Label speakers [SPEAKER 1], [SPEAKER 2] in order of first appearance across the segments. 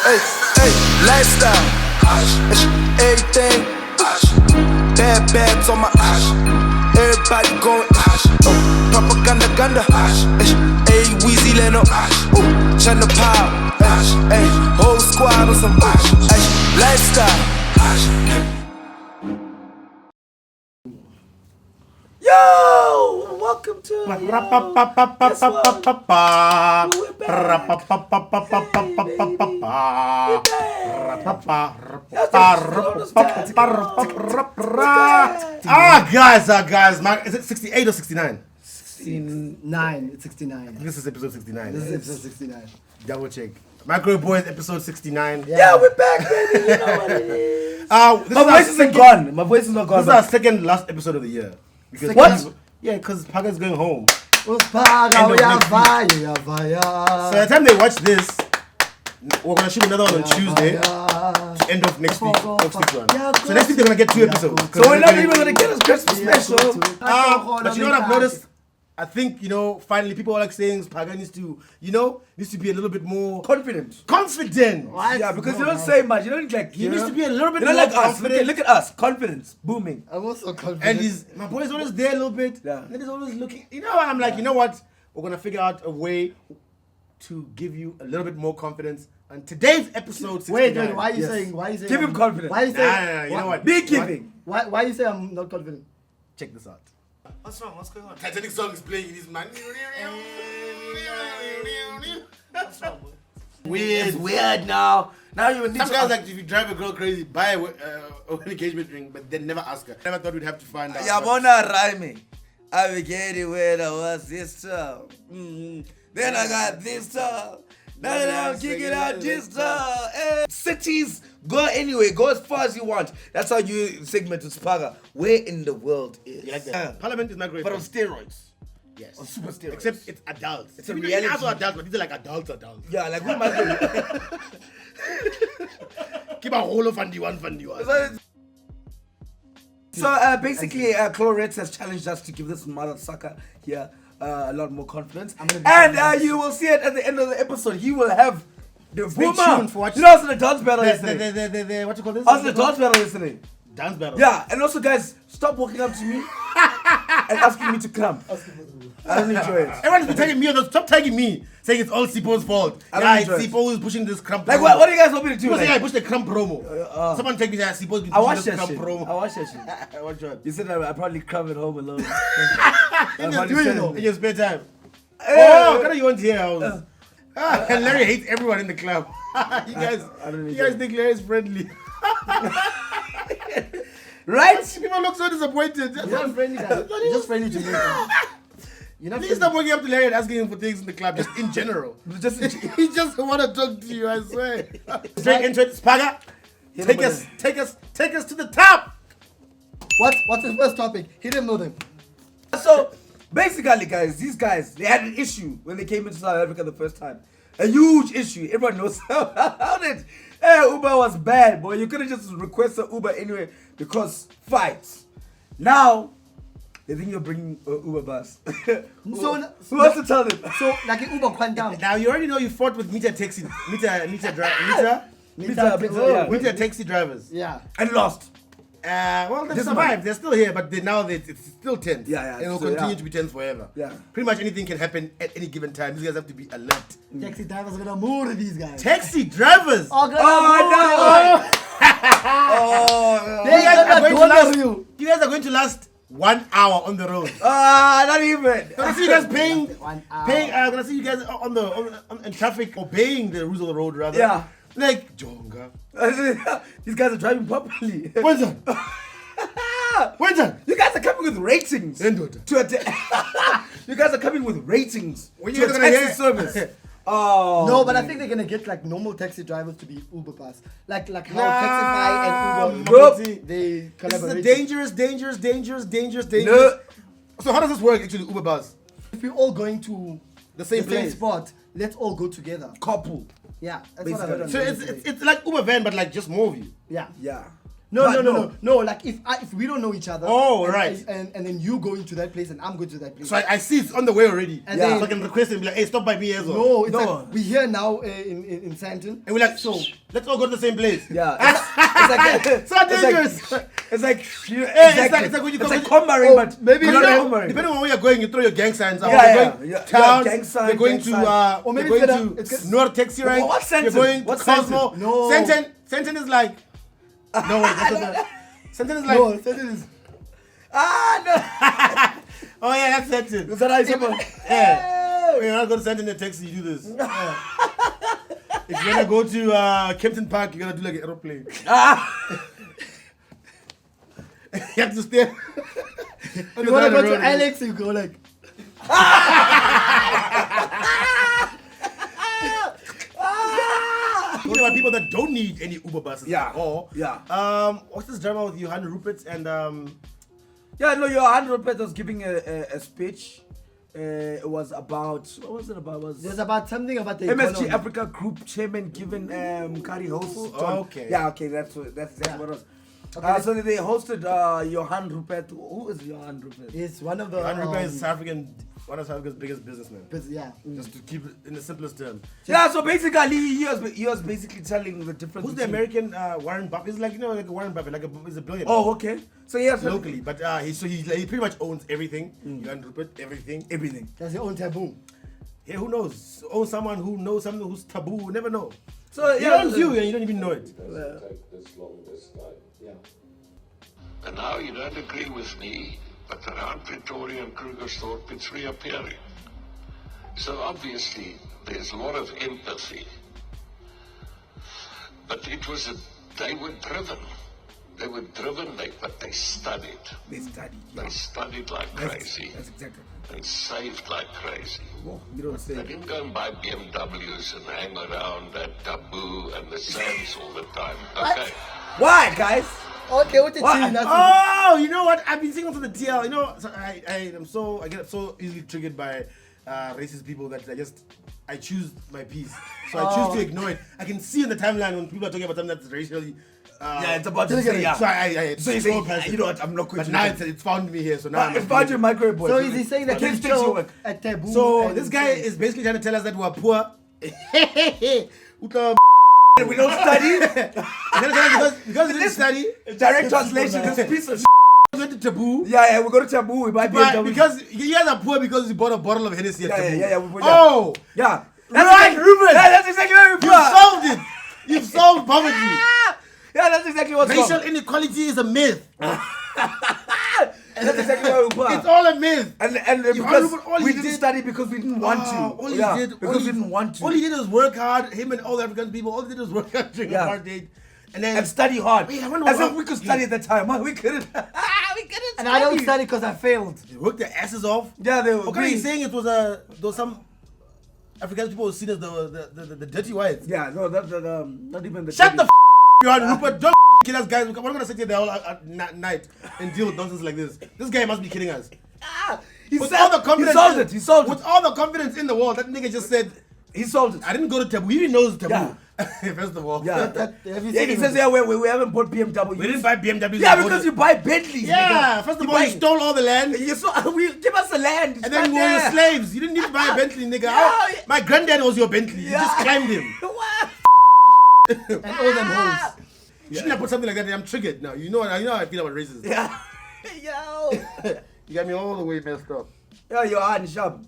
[SPEAKER 1] Hey, hey, lifestyle. Everything. Bad babs on my everybody going propaganda ganda. Hey, Weezy Leno. China Power. Hey, whole squad on some lifestyle. Yo, welcome to
[SPEAKER 2] guys, is it 68 or 69?
[SPEAKER 3] 69, it's 69.
[SPEAKER 2] This is episode 69.
[SPEAKER 3] This is episode 69.
[SPEAKER 2] Double check. MicroWave Boys episode 69.
[SPEAKER 1] Yeah, we're back, baby. You know what it is.
[SPEAKER 3] My voice isn't gone. My voice is not gone.
[SPEAKER 2] This is our second last episode of the year. Because
[SPEAKER 3] what?
[SPEAKER 2] Yeah, because Paga's going home.
[SPEAKER 3] So
[SPEAKER 2] So
[SPEAKER 3] by
[SPEAKER 2] the time they watch this, we're going to shoot another one on Tuesday. End of next week. Next week's one. So next week they're going to get 2 episodes.
[SPEAKER 1] So we're not even going to get us Christmas special.
[SPEAKER 2] But you know what I've noticed? I think, finally people are like saying Paga needs to be a little bit more
[SPEAKER 1] Confident.
[SPEAKER 3] What?
[SPEAKER 1] Yeah, because you don't say much. You don't like.
[SPEAKER 2] He needs to be a little bit
[SPEAKER 1] You're
[SPEAKER 2] more
[SPEAKER 1] not like us.
[SPEAKER 2] confident.
[SPEAKER 1] Look at us. Confidence. Booming.
[SPEAKER 3] I'm also confident.
[SPEAKER 2] And my boy's always there a little bit.
[SPEAKER 1] Yeah.
[SPEAKER 2] And he's always looking. I'm like, you know what? We're going to figure out a way to give you a little bit more confidence. And today's episode 69.
[SPEAKER 3] Wait, why are you saying?
[SPEAKER 1] Give him confidence.
[SPEAKER 3] Why are you saying?
[SPEAKER 2] Nah, you know what?
[SPEAKER 1] Be giving.
[SPEAKER 3] Why you say I'm not confident?
[SPEAKER 2] Check this out.
[SPEAKER 1] What's wrong? What's going on?
[SPEAKER 2] Titanic song is playing in his mind.
[SPEAKER 1] What's wrong, boy?
[SPEAKER 2] Weird.
[SPEAKER 1] It's weird now. Now you need
[SPEAKER 2] Some
[SPEAKER 1] to
[SPEAKER 2] guys like if you drive a girl crazy, buy an engagement ring, but then never ask her. Never thought we'd have to find out.
[SPEAKER 1] Yabona rhyming. I will get it where I was this time. Then I got this time. Now I'm kicking out this time. Cities, go anyway. Go as far as you want. That's how you segment with Spaga. Where in the world is?
[SPEAKER 2] You like that? Parliament is not great.
[SPEAKER 1] But on steroids.
[SPEAKER 2] Yes.
[SPEAKER 1] On super steroids.
[SPEAKER 2] Except it's adults.
[SPEAKER 1] It's a
[SPEAKER 2] You
[SPEAKER 1] reality.
[SPEAKER 2] also adults, but these are like adults.
[SPEAKER 1] Yeah, like we might do.
[SPEAKER 2] Keep a whole of Fundy one.
[SPEAKER 1] So basically, Clorets has challenged us to give this mother sucker here a lot more confidence. And you will see it at the end of the episode. He will have the boomer.
[SPEAKER 2] tuned for what
[SPEAKER 1] You know, I was in the dance battle yesterday.
[SPEAKER 2] The what you call this?
[SPEAKER 1] I was in the dance battle yesterday.
[SPEAKER 2] Dance battle.
[SPEAKER 1] Yeah, and also guys, stop walking up to me and asking me to come. I don't enjoy it.
[SPEAKER 2] Everyone's been tagging me. Stop tagging me, saying it's all Sipo's fault.
[SPEAKER 1] I don't
[SPEAKER 2] Yeah,
[SPEAKER 1] enjoy it.
[SPEAKER 2] Sipo who's pushing this crump.
[SPEAKER 1] Like,
[SPEAKER 2] promo.
[SPEAKER 1] what do you guys want me to do?
[SPEAKER 2] People say I
[SPEAKER 1] Like,
[SPEAKER 2] pushed the crump promo. Someone take me that Sipo's been
[SPEAKER 1] I
[SPEAKER 2] pushing
[SPEAKER 1] watched
[SPEAKER 2] this
[SPEAKER 1] that
[SPEAKER 2] crump
[SPEAKER 1] shit.
[SPEAKER 2] promo.
[SPEAKER 1] I watched that shit.
[SPEAKER 2] Watch what?
[SPEAKER 1] You said I probably crumb at home alone.
[SPEAKER 2] In your spare time.
[SPEAKER 1] Hey.
[SPEAKER 2] Oh, what are you want here? And Larry hates everyone in the club. you guys think Larry is friendly.
[SPEAKER 1] Right?
[SPEAKER 2] People look so disappointed.
[SPEAKER 3] You're not friendly, guys. You're just friendly to me. You're not
[SPEAKER 2] Please stop walking up to Larry and asking him for things in the club, just in general. He just want to talk to you, I swear. Straight into it, Spaga. Take us to the top.
[SPEAKER 3] What's the first topic? He didn't know them.
[SPEAKER 1] So basically, guys, these guys, they had an issue when they came into South Africa the first time. A huge issue. Everyone knows how did. Hey, Uber was bad, boy. You couldn't just request an Uber anyway because fights. Now they think you're bringing an Uber bus. Who wants to tell them?
[SPEAKER 3] So like an Uber quantum.
[SPEAKER 2] Now you already know you fought with meter taxi drivers.
[SPEAKER 3] Yeah.
[SPEAKER 1] And lost.
[SPEAKER 2] Well, they
[SPEAKER 1] This
[SPEAKER 2] survived. They're still here, but now it's still tense.
[SPEAKER 1] Yeah,
[SPEAKER 2] And it will
[SPEAKER 1] so,
[SPEAKER 2] continue
[SPEAKER 1] yeah.
[SPEAKER 2] to be tense forever.
[SPEAKER 1] Yeah.
[SPEAKER 2] Pretty much anything can happen at any given time. These guys have to be alert.
[SPEAKER 3] Taxi drivers are gonna murder these guys.
[SPEAKER 2] Taxi drivers.
[SPEAKER 3] Oh,
[SPEAKER 1] Oh, no.
[SPEAKER 3] They
[SPEAKER 2] You guys are
[SPEAKER 3] you.
[SPEAKER 2] going to last 1 hour on the road.
[SPEAKER 1] Not even.
[SPEAKER 2] Gonna see you guys paying.
[SPEAKER 3] 1 hour.
[SPEAKER 2] Gonna see you guys in traffic, obeying the rules of the road rather.
[SPEAKER 1] Yeah.
[SPEAKER 2] Like Jonga.
[SPEAKER 1] These guys are driving properly.
[SPEAKER 2] When's that? When's that?
[SPEAKER 1] You guys are coming with ratings.
[SPEAKER 2] Endwood.
[SPEAKER 1] You guys are coming with ratings
[SPEAKER 2] When
[SPEAKER 1] to
[SPEAKER 2] you
[SPEAKER 1] a
[SPEAKER 2] guys are gonna
[SPEAKER 1] taxi
[SPEAKER 2] hear-
[SPEAKER 1] service. Oh
[SPEAKER 3] No, but I think they're gonna get like normal taxi drivers to be Uber bus. Like how Taxify and Uber
[SPEAKER 1] Nope.
[SPEAKER 3] they
[SPEAKER 2] This is a
[SPEAKER 3] collaborate.
[SPEAKER 2] dangerous.
[SPEAKER 1] No.
[SPEAKER 2] So how does this work actually, Uber bus?
[SPEAKER 3] If we're all going to
[SPEAKER 2] The same
[SPEAKER 3] the same
[SPEAKER 2] place.
[SPEAKER 3] spot, let's all go together.
[SPEAKER 1] Couple.
[SPEAKER 3] Yeah, that's what I heard. on
[SPEAKER 2] So
[SPEAKER 3] the internet.
[SPEAKER 2] it's like Uber van, but like just more of you.
[SPEAKER 3] Yeah.
[SPEAKER 1] Yeah.
[SPEAKER 3] No. Like if we don't know each other.
[SPEAKER 2] Oh,
[SPEAKER 3] and,
[SPEAKER 2] right.
[SPEAKER 3] And then you go into that place and I'm going to that place.
[SPEAKER 2] So I see it's on the way already.
[SPEAKER 3] And
[SPEAKER 2] So I can request and be like, hey, stop by me as well.
[SPEAKER 3] No, it's like we're here now in Santon.
[SPEAKER 2] And we're like, so let's all go to the same place.
[SPEAKER 1] Yeah. It's
[SPEAKER 2] So dangerous.
[SPEAKER 1] It's like
[SPEAKER 2] It's like when you
[SPEAKER 1] it's
[SPEAKER 2] come
[SPEAKER 1] like Comaring, but
[SPEAKER 3] maybe
[SPEAKER 1] not Comaring.
[SPEAKER 2] depending on where you're going, you throw your gang signs out.
[SPEAKER 1] Yeah,
[SPEAKER 2] You're going
[SPEAKER 1] yeah.
[SPEAKER 2] town.
[SPEAKER 1] Gang sign,
[SPEAKER 2] you're going
[SPEAKER 1] gang
[SPEAKER 2] to
[SPEAKER 1] sign.
[SPEAKER 3] Or maybe
[SPEAKER 2] you're
[SPEAKER 3] it's
[SPEAKER 2] going
[SPEAKER 3] gonna-
[SPEAKER 2] to North Taxi Ride.
[SPEAKER 1] What's Santon?
[SPEAKER 2] You're going
[SPEAKER 1] What's
[SPEAKER 2] to Cosmo.
[SPEAKER 1] Santon?
[SPEAKER 3] No.
[SPEAKER 2] Santon is like no wait, that's not Santon is like
[SPEAKER 3] No, Santon is.
[SPEAKER 2] oh yeah, that's Santon.
[SPEAKER 1] Is that how someone?
[SPEAKER 2] Yeah. When you're not going to Santon in a taxi, you do this. If you're gonna go to Kempton Park, you're gonna do like an aeroplane. You have to stay. on
[SPEAKER 3] You
[SPEAKER 2] the
[SPEAKER 3] wanna
[SPEAKER 2] side
[SPEAKER 3] go
[SPEAKER 2] of the
[SPEAKER 3] to
[SPEAKER 2] road.
[SPEAKER 3] Alex? You go like.
[SPEAKER 2] Talking about people that don't need any Uber buses.
[SPEAKER 1] Yeah.
[SPEAKER 2] Or
[SPEAKER 1] Yeah.
[SPEAKER 2] what's this drama with Johan Rupert and
[SPEAKER 1] Yeah, no, Johan Rupert was giving a speech. It was about, what was it about? It was
[SPEAKER 3] There's about something about the
[SPEAKER 1] MSG
[SPEAKER 3] economy.
[SPEAKER 1] Africa Group Chairman given Cardi host.
[SPEAKER 2] Okay.
[SPEAKER 1] Yeah, okay, that's exactly what it was. So they hosted Johan Rupert. Who is Johan Rupert?
[SPEAKER 3] It's one of the.
[SPEAKER 2] Johan Rupert is one of South Africa's biggest businessmen.
[SPEAKER 3] Yeah.
[SPEAKER 2] Just to keep it in the simplest term.
[SPEAKER 1] Yeah, so basically he was basically telling the difference.
[SPEAKER 2] Who's the
[SPEAKER 1] between-
[SPEAKER 2] American Warren Buffett? He's like like a Warren Buffett, he's a billionaire.
[SPEAKER 1] Oh, okay. So yes,
[SPEAKER 2] Locally, but he pretty much owns everything. Johan Rupert, everything.
[SPEAKER 3] That's your own taboo.
[SPEAKER 2] Yeah, who knows? Own someone who knows something who's taboo. We'll never know.
[SPEAKER 1] So
[SPEAKER 2] He
[SPEAKER 1] yeah,
[SPEAKER 2] owns you and you don't even know it.
[SPEAKER 4] Take this long this time. Yeah. And now you don't agree with me, but around Pretoria and Krugersdorp it's reappearing. So obviously there's a lot of empathy. But they were driven. They were driven, but they studied.
[SPEAKER 1] They studied.
[SPEAKER 4] They studied like crazy.
[SPEAKER 1] That's exactly.
[SPEAKER 4] And saved like crazy.
[SPEAKER 1] Well, you don't say.
[SPEAKER 4] They didn't go and buy BMWs and hang around at Taboo and the Sands all the time. Okay.
[SPEAKER 1] Why, guys?
[SPEAKER 3] Okay, what did
[SPEAKER 1] What?
[SPEAKER 3] you?
[SPEAKER 2] Oh, you know what? I've been singing for the TL. You know, so I get so easily triggered by racist people that I choose my piece. So I choose to ignore it. I can see in the timeline when people are talking about something that's racially.
[SPEAKER 1] Yeah, it's about to say yeah.
[SPEAKER 2] So I
[SPEAKER 1] So you say, you know what? I'm not going
[SPEAKER 2] but
[SPEAKER 1] to.
[SPEAKER 2] now it's found me here. So now
[SPEAKER 1] It's about your microwave boy.
[SPEAKER 3] So is he saying that
[SPEAKER 1] Kids
[SPEAKER 3] he's
[SPEAKER 1] fix your
[SPEAKER 3] still
[SPEAKER 1] work.
[SPEAKER 3] at taboo?
[SPEAKER 2] So
[SPEAKER 3] and
[SPEAKER 2] this guy is basically trying to tell us that we're poor.
[SPEAKER 1] We don't study.
[SPEAKER 2] because we didn't study.
[SPEAKER 1] Direct translation. This piece of.
[SPEAKER 2] We went to Taboo.
[SPEAKER 1] Yeah, we go to Taboo. We buy
[SPEAKER 2] But
[SPEAKER 1] BMW.
[SPEAKER 2] because you guys are poor because you bought a bottle of Hennessy at Taboo.
[SPEAKER 1] Yeah.
[SPEAKER 2] Oh,
[SPEAKER 1] Yeah.
[SPEAKER 2] right, Ruben.
[SPEAKER 1] Yeah, that's exactly where we
[SPEAKER 2] You solved it. You've solved poverty.
[SPEAKER 1] Yeah, that's exactly what's
[SPEAKER 2] Racial
[SPEAKER 1] wrong.
[SPEAKER 2] inequality is a myth.
[SPEAKER 1] That's exactly where we
[SPEAKER 2] It's all a myth.
[SPEAKER 1] And
[SPEAKER 2] You
[SPEAKER 1] because
[SPEAKER 2] all
[SPEAKER 1] we
[SPEAKER 2] he
[SPEAKER 1] didn't
[SPEAKER 2] did-
[SPEAKER 1] study because we didn't want to.
[SPEAKER 2] All he
[SPEAKER 1] Yeah,
[SPEAKER 2] did,
[SPEAKER 1] because we didn't want to.
[SPEAKER 2] All he did was work hard. Him and all the African people. All he did was work hard during
[SPEAKER 1] Yeah.
[SPEAKER 2] apartheid, and then
[SPEAKER 1] And study hard.
[SPEAKER 2] Wait, I wonder
[SPEAKER 1] As
[SPEAKER 2] what-
[SPEAKER 1] if we could study at that time. Man, we couldn't. We couldn't
[SPEAKER 3] And I don't study because I failed.
[SPEAKER 2] they worked their asses off.
[SPEAKER 1] Yeah, they were.
[SPEAKER 2] Okay, he's saying it was there was some African people were seen as the dirty whites.
[SPEAKER 1] Yeah, no, not even the.
[SPEAKER 2] Shut the Johan Rupert. Don't kill us, guys. We're not gonna sit here the whole night and deal with nonsense like this. This guy must be kidding us.
[SPEAKER 1] He
[SPEAKER 2] With
[SPEAKER 1] said,
[SPEAKER 2] all the confidence,
[SPEAKER 1] He solved it.
[SPEAKER 2] With all the confidence in the world, that nigga just said,
[SPEAKER 1] He solved it.
[SPEAKER 2] "I didn't go to Taboo." He even knows Taboo.
[SPEAKER 1] Yeah.
[SPEAKER 2] First of all,
[SPEAKER 1] Yeah.
[SPEAKER 3] Have you
[SPEAKER 1] Yeah,
[SPEAKER 3] seen
[SPEAKER 1] he
[SPEAKER 3] him?
[SPEAKER 1] says, yeah, we haven't bought BMW.
[SPEAKER 2] we didn't buy BMWs.
[SPEAKER 1] Yeah,
[SPEAKER 2] we
[SPEAKER 1] because
[SPEAKER 2] bought
[SPEAKER 1] you buy Bentleys.
[SPEAKER 2] Yeah,
[SPEAKER 1] nigga.
[SPEAKER 2] first of all, you stole all the land.
[SPEAKER 1] You saw, we give us the land. It's
[SPEAKER 2] And then
[SPEAKER 1] not
[SPEAKER 2] we were your
[SPEAKER 1] there.
[SPEAKER 2] slaves. You didn't need to buy a Bentley, nigga.
[SPEAKER 1] Yeah.
[SPEAKER 2] My granddad was your Bentley. You just climbed him.
[SPEAKER 1] What?
[SPEAKER 3] And all them hoes.
[SPEAKER 2] You shouldn't have put something like that. I'm triggered now. You know how I feel about racism.
[SPEAKER 1] Yeah. Yo.
[SPEAKER 2] You got me all the way messed up.
[SPEAKER 1] Yeah, Johan, sharp.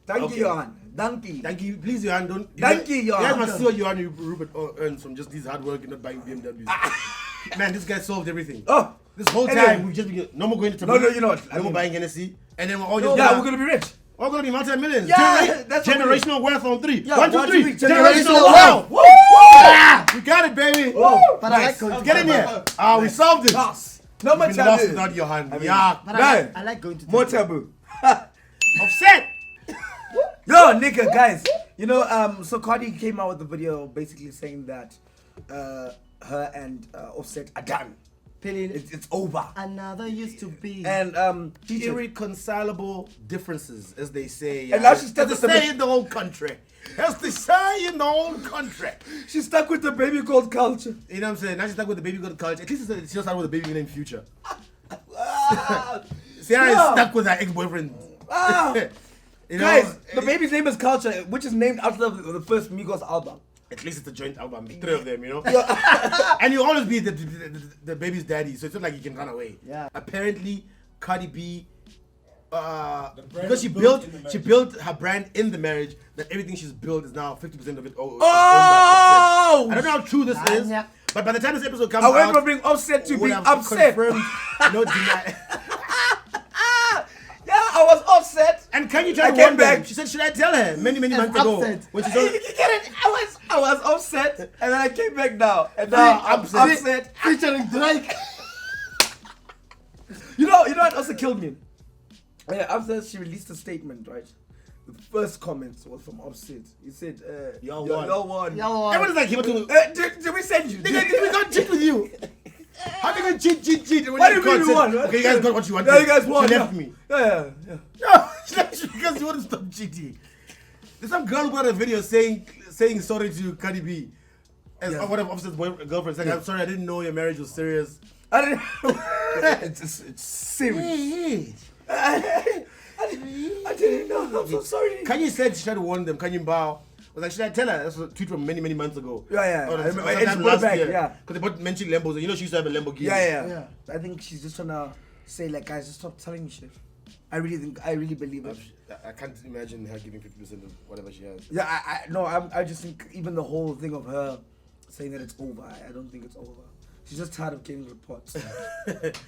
[SPEAKER 1] Thank
[SPEAKER 2] Okay.
[SPEAKER 1] you, Johan. Thank you.
[SPEAKER 2] Thank you. Please, Johan, don't.
[SPEAKER 1] Thank you, Johan.
[SPEAKER 2] You guys must see what Johan Rupert earns from just his hard work and not buying BMWs. Man, this guy solved everything.
[SPEAKER 1] Oh.
[SPEAKER 2] This whole
[SPEAKER 1] Anyway.
[SPEAKER 2] time, we've just been, no more going to
[SPEAKER 1] No, you're not.
[SPEAKER 2] No more buying Hennessy. And then we're all
[SPEAKER 1] Yeah,
[SPEAKER 2] just
[SPEAKER 1] we're going to be rich.
[SPEAKER 2] all going to be multi-millions.
[SPEAKER 1] Yeah, that's what
[SPEAKER 2] generational wealth on 3.
[SPEAKER 1] Yeah,
[SPEAKER 2] 1, 2, 3.
[SPEAKER 1] Generational
[SPEAKER 2] wealth.
[SPEAKER 1] Woo!
[SPEAKER 2] We got it, baby.
[SPEAKER 3] But I like going to
[SPEAKER 2] Get in here. We solved it.
[SPEAKER 1] Yes. No more
[SPEAKER 2] We've been lost
[SPEAKER 1] taboo.
[SPEAKER 2] without Johan.
[SPEAKER 1] mean-
[SPEAKER 2] Yeah.
[SPEAKER 3] But
[SPEAKER 1] No.
[SPEAKER 3] I like going to
[SPEAKER 1] More
[SPEAKER 3] taboo.
[SPEAKER 1] taboo.
[SPEAKER 2] Offset.
[SPEAKER 1] Yo, nigga, guys. You know, so Cardi came out with a video basically saying that her and Offset are done. It's over.
[SPEAKER 3] Another used to be.
[SPEAKER 1] And
[SPEAKER 2] Irreconcilable differences, as they say.
[SPEAKER 1] And now she's stuck
[SPEAKER 2] as
[SPEAKER 1] with
[SPEAKER 2] they say in the whole country. As they say in the whole country.
[SPEAKER 1] she's stuck with the baby called culture.
[SPEAKER 2] You know what I'm saying? Now she's stuck with the baby girl culture. At least she's not with the baby named Future. Sarah is stuck with her ex-boyfriend. You know,
[SPEAKER 1] Guys, the baby's name is Culture, which is named after the first Migos album.
[SPEAKER 2] At least it's a joint album, the three of them, you know. And you always be the baby's daddy, so it's not like you can run away.
[SPEAKER 3] Yeah.
[SPEAKER 2] Apparently, Cardi B, because she built her brand in the marriage, that everything she's built is now 50% of it. Owned by Offset. I don't know how true this is,
[SPEAKER 3] yeah.
[SPEAKER 2] but by the time this episode comes
[SPEAKER 1] I went
[SPEAKER 2] out,
[SPEAKER 1] from being upset to
[SPEAKER 2] would
[SPEAKER 1] being
[SPEAKER 2] have
[SPEAKER 1] upset.
[SPEAKER 2] confirmed, no deny.
[SPEAKER 1] Yeah, I was upset.
[SPEAKER 2] And can you
[SPEAKER 1] I
[SPEAKER 2] try to
[SPEAKER 1] came
[SPEAKER 2] warn
[SPEAKER 1] back.
[SPEAKER 2] them? She said, should I tell her? Many months ago.
[SPEAKER 3] upset.
[SPEAKER 2] When she's
[SPEAKER 1] You
[SPEAKER 2] all,
[SPEAKER 1] get it? I was upset, and then I came back now, and now I'm upset.
[SPEAKER 3] Featuring Drake.
[SPEAKER 1] You know what also killed me? Yeah, after she released a statement, right? The first comment was from Offset. He said,
[SPEAKER 2] Y'all
[SPEAKER 1] won.
[SPEAKER 2] everyone's like,
[SPEAKER 1] Did we send you?
[SPEAKER 2] nigga, we can't cheat with you. How can you cheat?
[SPEAKER 1] What do you mean you won?
[SPEAKER 2] Okay, you guys got what you wanted.
[SPEAKER 1] Yeah, you guys won.
[SPEAKER 2] She
[SPEAKER 1] yeah.
[SPEAKER 2] left me.
[SPEAKER 1] Yeah.
[SPEAKER 2] No, she left me because you want to stop cheating. There's some girl who got a video saying sorry to Cardi B. As one of Offset's girlfriend saying, I'm sorry, I didn't know your marriage was serious.
[SPEAKER 1] I didn't. it's serious. I didn't know. I'm so sorry.
[SPEAKER 2] Kanye said she tried to warn them. Kanye Bao was like, should I tell her? That's a tweet from many months ago.
[SPEAKER 1] Yeah.
[SPEAKER 2] Or
[SPEAKER 1] I remember.
[SPEAKER 2] sometime
[SPEAKER 1] And she put it
[SPEAKER 2] last
[SPEAKER 1] back.
[SPEAKER 2] year.
[SPEAKER 1] Yeah.
[SPEAKER 2] Because they both mentioned Lambos. You know, she used to have a Lamborghini.
[SPEAKER 1] Yeah. I think she's just trying to say, like, guys, just stop telling me shit. I really believe it.
[SPEAKER 2] I can't imagine her giving 50% of whatever she has.
[SPEAKER 1] Yeah, I just think even the whole thing of her saying that it's over, I don't think it's over. She's just tired of getting reports.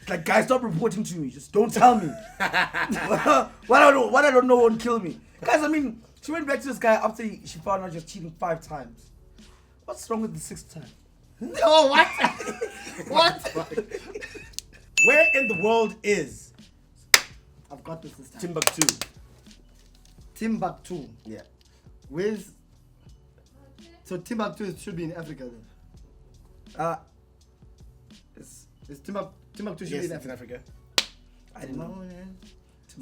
[SPEAKER 1] Like, guys, stop reporting to me. Just don't tell me. What I don't know won't kill me. Guys, I mean, she went back to this guy after she found out just cheating 5 times. What's wrong with the 6th time?
[SPEAKER 3] No, what? What?
[SPEAKER 2] Where in the world is
[SPEAKER 3] I've got this time.
[SPEAKER 2] Timbuktu?
[SPEAKER 3] Yeah. Where's... So Timbuktu should be in Africa then? Is Timbuktu should
[SPEAKER 2] Yes,
[SPEAKER 3] be in
[SPEAKER 2] it's in
[SPEAKER 3] Africa?
[SPEAKER 2] Africa.
[SPEAKER 1] I didn't know.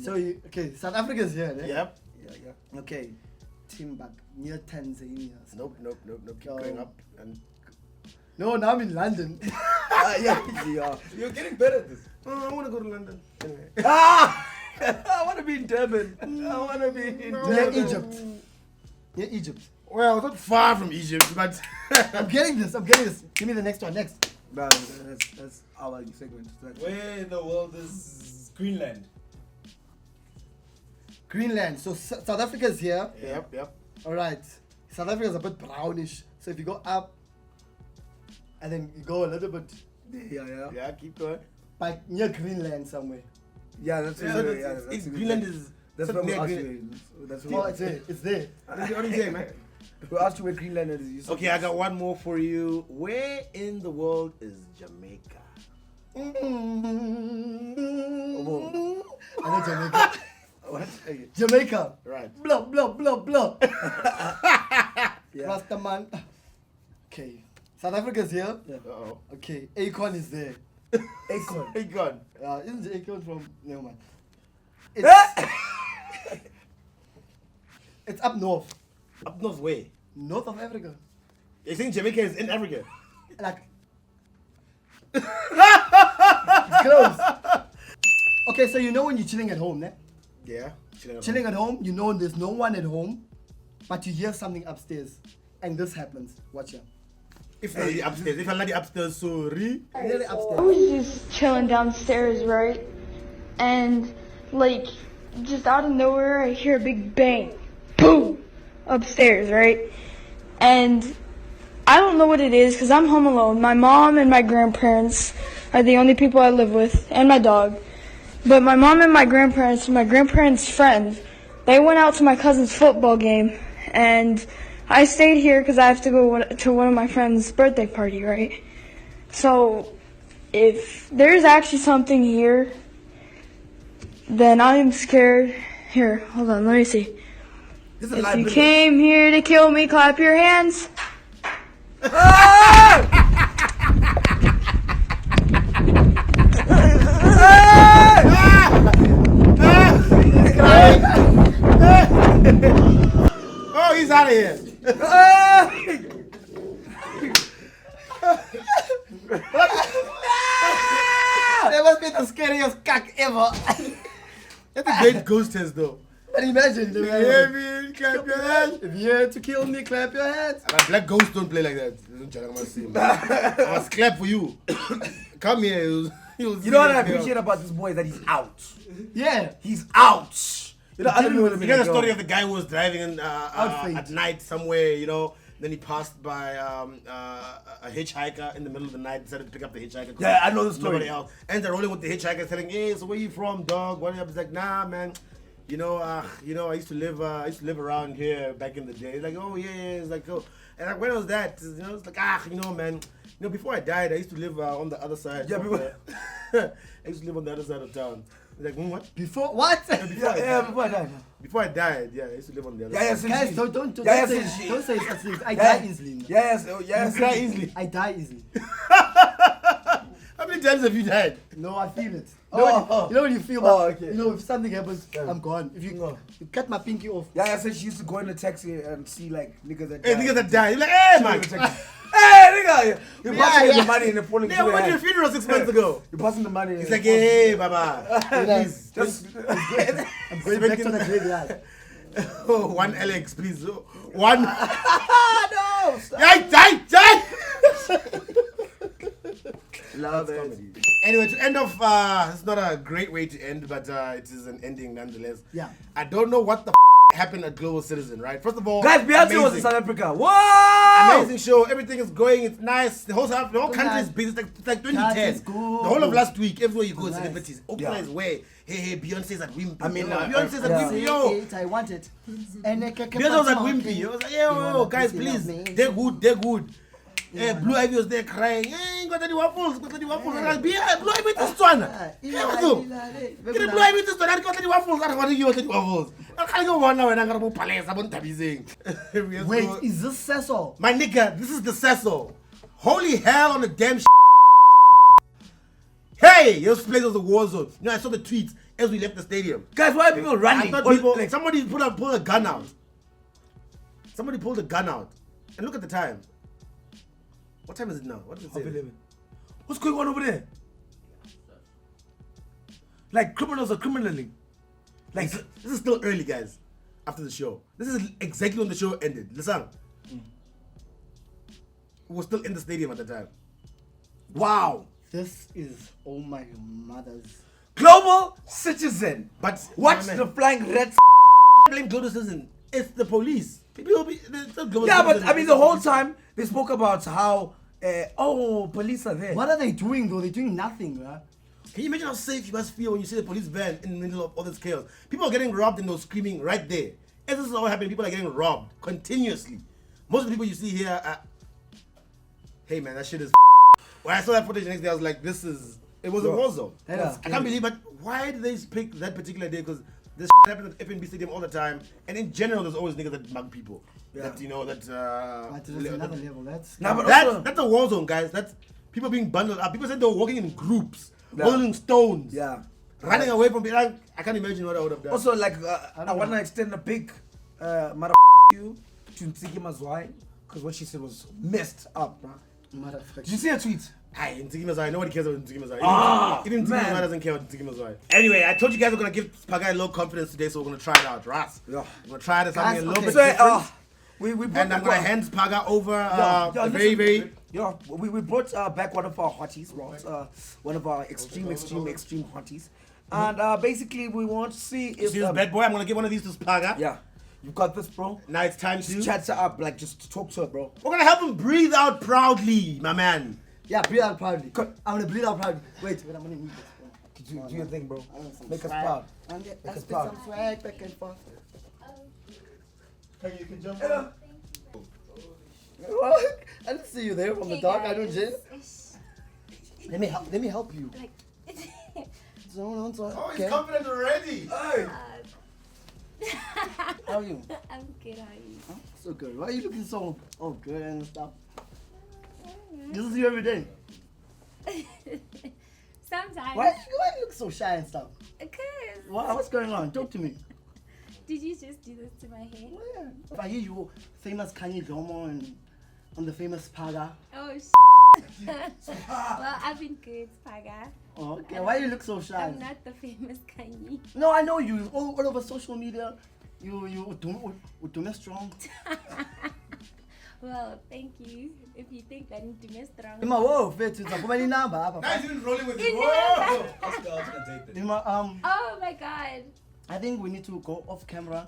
[SPEAKER 3] So, okay, South Africa is here, right?
[SPEAKER 2] Yep.
[SPEAKER 1] Yeah.
[SPEAKER 3] Okay. Timbuktu, near Tanzania.
[SPEAKER 2] Nope. Keep going up. And
[SPEAKER 3] No, now I'm in London.
[SPEAKER 1] Yeah. You're getting better at this.
[SPEAKER 2] I want to go to London. Anyway.
[SPEAKER 1] I want to be in Durban. I want to be in
[SPEAKER 3] Near
[SPEAKER 1] Durban.
[SPEAKER 3] Egypt. Near Egypt.
[SPEAKER 2] Well, not far from Egypt, but
[SPEAKER 3] I'm getting this. Give me the next one. Next.
[SPEAKER 1] No, that's our segment.
[SPEAKER 5] Where in the world is Greenland?
[SPEAKER 3] Greenland. So South Africa is here.
[SPEAKER 2] Yep.
[SPEAKER 3] All right. South Africa is a bit brownish. So if you go up, and then you go a little bit,
[SPEAKER 2] Yeah, keep going.
[SPEAKER 3] like near Greenland somewhere.
[SPEAKER 1] Yeah, that's
[SPEAKER 2] Greenland is.
[SPEAKER 1] That's
[SPEAKER 2] something
[SPEAKER 1] what we
[SPEAKER 2] near
[SPEAKER 1] asked
[SPEAKER 2] Green-
[SPEAKER 1] you. That's
[SPEAKER 3] Oh,
[SPEAKER 1] what
[SPEAKER 3] it's there. It's there.
[SPEAKER 2] What are you saying, man?
[SPEAKER 1] we asked you where Greenland is. You said
[SPEAKER 2] Okay, I got one more for you. Where in the world is Jamaica?
[SPEAKER 3] I know Jamaica.
[SPEAKER 1] what?
[SPEAKER 3] Jamaica.
[SPEAKER 2] Right.
[SPEAKER 3] Blah, blah, blah, blah.
[SPEAKER 1] Yeah.
[SPEAKER 3] Rastaman. Okay. South Africa's here.
[SPEAKER 1] Yeah.
[SPEAKER 2] Uh-oh.
[SPEAKER 3] Okay. Akon is there.
[SPEAKER 1] Acorn.
[SPEAKER 2] Hey, God.
[SPEAKER 3] Isn't Akon from... Never mind. It's up north.
[SPEAKER 2] Up north way.
[SPEAKER 3] North of Africa.
[SPEAKER 2] You think Jamaica is in Africa?
[SPEAKER 3] Like... It's close. Okay, so you know when you're chilling at home, ne?
[SPEAKER 2] Yeah.
[SPEAKER 3] Chilling at home, you know there's no one at home, but you hear something upstairs. And this happens. Watch out.
[SPEAKER 2] If not the upstairs. If I'm not the upstairs, sorry.
[SPEAKER 3] Really
[SPEAKER 6] I
[SPEAKER 3] upstairs.
[SPEAKER 6] was just chilling downstairs, right? And, like, just out of nowhere, I hear a big bang. Boom! Upstairs, right? And I don't know what it is because I'm home alone. My mom and my grandparents are the only people I live with, and my dog. But my mom and my grandparents' friends, they went out to my cousin's football game, and I stayed here because I have to go to one of my friend's birthday party, right? So, if there's actually something here, then I am scared. Here, hold on, let me see. If you came here to kill me, clap your hands.
[SPEAKER 3] crying.
[SPEAKER 2] Oh, he's out of here.
[SPEAKER 3] That must be the scariest cock ever.
[SPEAKER 2] That's a great ghost test, though.
[SPEAKER 3] And imagine,
[SPEAKER 2] You hear me? Clap your hands.
[SPEAKER 3] if you're here to kill me, clap your hands.
[SPEAKER 2] But black ghosts don't play like that. I must clap for you. Come here.
[SPEAKER 1] You know what I appreciate about this boy is that he's out.
[SPEAKER 3] Yeah.
[SPEAKER 1] He's out. You know, I don't know what I mean.
[SPEAKER 2] You know the story of the guy who was driving
[SPEAKER 3] Outfit.
[SPEAKER 2] at night somewhere, you know, then he passed by a hitchhiker in the middle of the night, decided to pick up the hitchhiker.
[SPEAKER 1] Yeah, I know the story.
[SPEAKER 2] Nobody else. Ends up rolling with the hitchhiker, telling, hey, so where you from, dog? What are you up? He's like, nah, man. I used to live around here back in the day. He's like, oh yeah, it's like, oh, and like, when was that? You know, it's like, man. You know, before I died, I used to live on the other side.
[SPEAKER 1] Yeah,
[SPEAKER 2] I used to live on the other side of town. He's like, what?
[SPEAKER 3] Before what?
[SPEAKER 1] Before I died.
[SPEAKER 2] Before I died, yeah, I used to live on the other
[SPEAKER 1] Yeah,
[SPEAKER 2] side.
[SPEAKER 1] yeah,
[SPEAKER 3] Guys, don't
[SPEAKER 1] Yeah,
[SPEAKER 3] say
[SPEAKER 1] yes,
[SPEAKER 3] don't say such things. I die easily.
[SPEAKER 1] Yes, yes.
[SPEAKER 2] You cry easily.
[SPEAKER 3] I die easily.
[SPEAKER 2] How many times have you died?
[SPEAKER 3] No, I feel it.
[SPEAKER 1] Oh,
[SPEAKER 3] You know when you feel
[SPEAKER 1] Oh,
[SPEAKER 3] that,
[SPEAKER 1] okay.
[SPEAKER 3] you know, if something happens, I'm gone. If you cut my pinky off.
[SPEAKER 1] Yeah, I said she used to go in a taxi and see like niggas that
[SPEAKER 2] Hey,
[SPEAKER 1] die.
[SPEAKER 2] niggas that die. You're like, hey,
[SPEAKER 1] She
[SPEAKER 2] man.
[SPEAKER 1] was in a taxi. Hey, nigga, you're passing
[SPEAKER 3] yeah.
[SPEAKER 1] the money and they're falling
[SPEAKER 2] Yeah,
[SPEAKER 1] through
[SPEAKER 2] we
[SPEAKER 1] your
[SPEAKER 2] went to your
[SPEAKER 1] hand.
[SPEAKER 2] funeral 6 months ago.
[SPEAKER 1] You're passing the money.
[SPEAKER 2] It's like, hey, baba. Please,
[SPEAKER 1] just
[SPEAKER 3] I'm going back to the graveyard.
[SPEAKER 2] oh, one Alex, please. Oh, one.
[SPEAKER 1] no. Stop.
[SPEAKER 2] Die.
[SPEAKER 1] Love it.
[SPEAKER 2] Anyway, to end off, it's not a great way to end, but it is an ending nonetheless.
[SPEAKER 3] Yeah.
[SPEAKER 2] I don't know what the happened at Global Citizen, right? First of all,
[SPEAKER 1] Guys, Beyonce was in
[SPEAKER 2] amazing.
[SPEAKER 1] South Africa. Wow.
[SPEAKER 2] Amazing show. Everything is going. It's nice. The whole country is busy. It's like 2010.
[SPEAKER 3] is good.
[SPEAKER 2] The whole of last week, everywhere you go,
[SPEAKER 3] Nice.
[SPEAKER 2] celebrities. Oprah
[SPEAKER 1] Yeah.
[SPEAKER 2] is where. Hey, Beyonce's at Wimpy.
[SPEAKER 1] I mean,
[SPEAKER 2] Beyonce's at
[SPEAKER 1] yeah.
[SPEAKER 2] Wimpy. Yo,
[SPEAKER 3] I want it. And
[SPEAKER 2] Beyonce was at Wimpy. I was like, yo, guys, please, they're good. Blue Ivy was there crying. Hey, got any waffles? Got any waffles? I'm like, yeah, Blue Ivy this one. Yeah, Blue Ivy this one. I got any waffles? I want you any waffles. I can't go one now and I'm gonna go palace. I'm not busy.
[SPEAKER 3] Wait, is this Cecil?
[SPEAKER 2] My nigga, this is the Cecil. Holy hell on the damn Hey, this place was a war zone. You know, I saw the tweets as we left the stadium.
[SPEAKER 1] Guys, why are people
[SPEAKER 2] I
[SPEAKER 1] running?
[SPEAKER 2] thought
[SPEAKER 1] Or,
[SPEAKER 2] people,
[SPEAKER 1] like,
[SPEAKER 2] somebody pulled a gun out. Somebody pulled a gun out. And look at the time. What time is it now? What does it say?
[SPEAKER 1] 11. What's going on over there? Like criminals are criminaling. Like
[SPEAKER 2] This is still early, guys. After the show. This is exactly when the show ended. Listen. We were still in the stadium at the time.
[SPEAKER 1] wow.
[SPEAKER 3] This is oh my mother's.
[SPEAKER 1] Global Citizen.
[SPEAKER 2] But
[SPEAKER 1] Watch
[SPEAKER 2] my
[SPEAKER 1] the
[SPEAKER 2] man,
[SPEAKER 1] flying reds.
[SPEAKER 2] blame Global Citizen. It's the police. People will be. It's not Global
[SPEAKER 1] Yeah, but
[SPEAKER 2] Citizen.
[SPEAKER 1] I mean the whole time they spoke about how police are there.
[SPEAKER 3] What are they doing though? They're doing nothing, man.
[SPEAKER 2] Can you imagine how safe you must feel when you see the police van in the middle of all this chaos? People are getting robbed and they're screaming right there. As this is all happening, people are getting robbed continuously. Most of the people you see here are... Hey man, that shit is... When I saw that footage the next day, I was like, it was a war zone.
[SPEAKER 3] That is
[SPEAKER 2] I can't believe it. Why did they pick that particular day? Because this happens at FNB Stadium all the time. And in general, there's always niggas that mug people.
[SPEAKER 1] Yeah.
[SPEAKER 2] That, you know, that...
[SPEAKER 3] But there's another level. That's
[SPEAKER 1] Nah, but also,
[SPEAKER 2] That's a war zone, guys. That's people being bundled up. People said they were walking in groups, holding stones,
[SPEAKER 1] yeah.
[SPEAKER 2] running away from people. I can't imagine what I would have done.
[SPEAKER 1] Also, like, I want to extend a big you to Ntsiki Mazwai because what she said was messed up, bro.
[SPEAKER 3] motherfucker.
[SPEAKER 1] Did you see her tweet?
[SPEAKER 2] Aye, Ntsiki Mazwai. Nobody cares about Ntsiki Mazwai.
[SPEAKER 1] Ah,
[SPEAKER 2] Even Ntsiki
[SPEAKER 1] man.
[SPEAKER 2] Mazwai doesn't care about Ntsiki Mazwai. Anyway, I told you guys we're gonna give Pagai low confidence today, so we're gonna try it out, right?
[SPEAKER 1] Yeah.
[SPEAKER 2] We're gonna try this something a little
[SPEAKER 3] okay.
[SPEAKER 2] bit
[SPEAKER 1] So,
[SPEAKER 2] different.
[SPEAKER 1] we brought
[SPEAKER 2] And I'm
[SPEAKER 1] back
[SPEAKER 2] gonna hand Paga over
[SPEAKER 1] listen,
[SPEAKER 2] very.
[SPEAKER 1] Yeah, we brought back one of our hotties, right? One of our extreme hotties. And basically, we want to see if...
[SPEAKER 2] See this bad boy? I'm gonna give one of these to Paga.
[SPEAKER 1] Yeah. You got this, bro?
[SPEAKER 2] Now it's time to...
[SPEAKER 1] Just chat her up, like, just talk to her, bro.
[SPEAKER 2] We're gonna help him breathe out proudly, my man.
[SPEAKER 3] Yeah, breathe out proudly. I'm gonna breathe out proudly. Wait, I'm gonna need this.
[SPEAKER 1] Do your thing, bro.
[SPEAKER 3] I want some
[SPEAKER 1] Make us
[SPEAKER 3] swag.
[SPEAKER 1] proud.
[SPEAKER 3] Let's
[SPEAKER 1] us
[SPEAKER 3] get
[SPEAKER 1] proud.
[SPEAKER 3] some swag back and forth.
[SPEAKER 5] Hey, you can jump on.
[SPEAKER 3] What? I didn't see you there from the dark. I don't jail. Let me help you.
[SPEAKER 2] Oh, he's
[SPEAKER 3] Okay.
[SPEAKER 2] confident already.
[SPEAKER 1] Hey!
[SPEAKER 3] How are you?
[SPEAKER 7] I'm good, how are you?
[SPEAKER 3] Huh? So good. Why are you looking so good and stuff? This is you every day.
[SPEAKER 7] Sometimes.
[SPEAKER 3] Why you look so shy and stuff?
[SPEAKER 7] Because
[SPEAKER 3] What's going on? Talk to me.
[SPEAKER 7] Did you just do this to my hair?
[SPEAKER 3] Yeah. If I hear you famous Kanye Domo and I'm the famous Paga.
[SPEAKER 7] Oh, well, I've been good, Paga.
[SPEAKER 3] Oh, okay. Why you look so shy?
[SPEAKER 7] I'm not the famous Kanye.
[SPEAKER 3] No, I know you. All over social media, you do strong.
[SPEAKER 7] Well, thank you. If you think that I'm too strong.
[SPEAKER 3] Ima wo fit it's a kumani number.
[SPEAKER 2] Now he's even rolling with it.
[SPEAKER 7] Is
[SPEAKER 2] Whoa!
[SPEAKER 5] Oscar take this.
[SPEAKER 3] Ima
[SPEAKER 7] Oh my God.
[SPEAKER 3] I think we need to go off camera.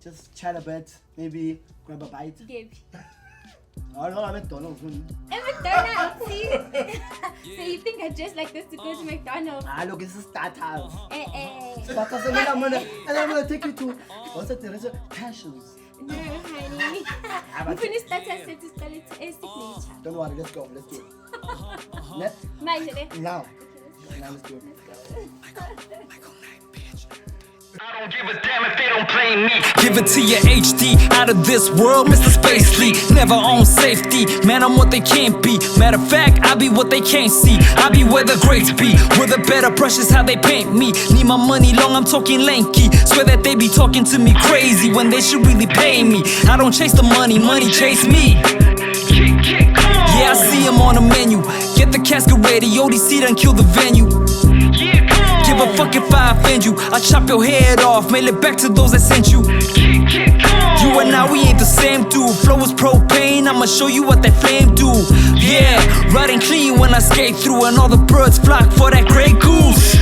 [SPEAKER 3] Just chat a bit. Maybe grab a bite.
[SPEAKER 7] Give.
[SPEAKER 3] I don't know. I don't know.
[SPEAKER 7] At McDonald's, see? So you think I dress like this to go to McDonald's?
[SPEAKER 3] Ah, look, it's a starters.
[SPEAKER 7] Eh.
[SPEAKER 3] Starters, and then I'm gonna take you to what's it? There is a passions.
[SPEAKER 7] No, honey. We finished that and set to spell it to a signature.
[SPEAKER 3] Don't worry. Let's go. Let's do it. Now. Now let's do it.
[SPEAKER 8] I don't give a damn if they don't play me. Give it to your HD, out of this world, Mr. Space Lee. Never own safety, man, I'm what they can't be. Matter of fact, I be what they can't see. I be where the greats be, where the better brushes how they paint me. Need my money long, I'm talking lanky. Swear that they be talking to me crazy when they should really pay me. I don't chase the money, money chase me. Yeah, I see him on the menu. Get the casket ready, ODC done kill the venue. Give a fuck if I offend you. I chop your head off, mail it back to those that sent you. You and I, we ain't the same dude. Flow is propane, I'ma show you what that flame do. Yeah, riding clean when I skate through, and all the birds flock for that gray goose.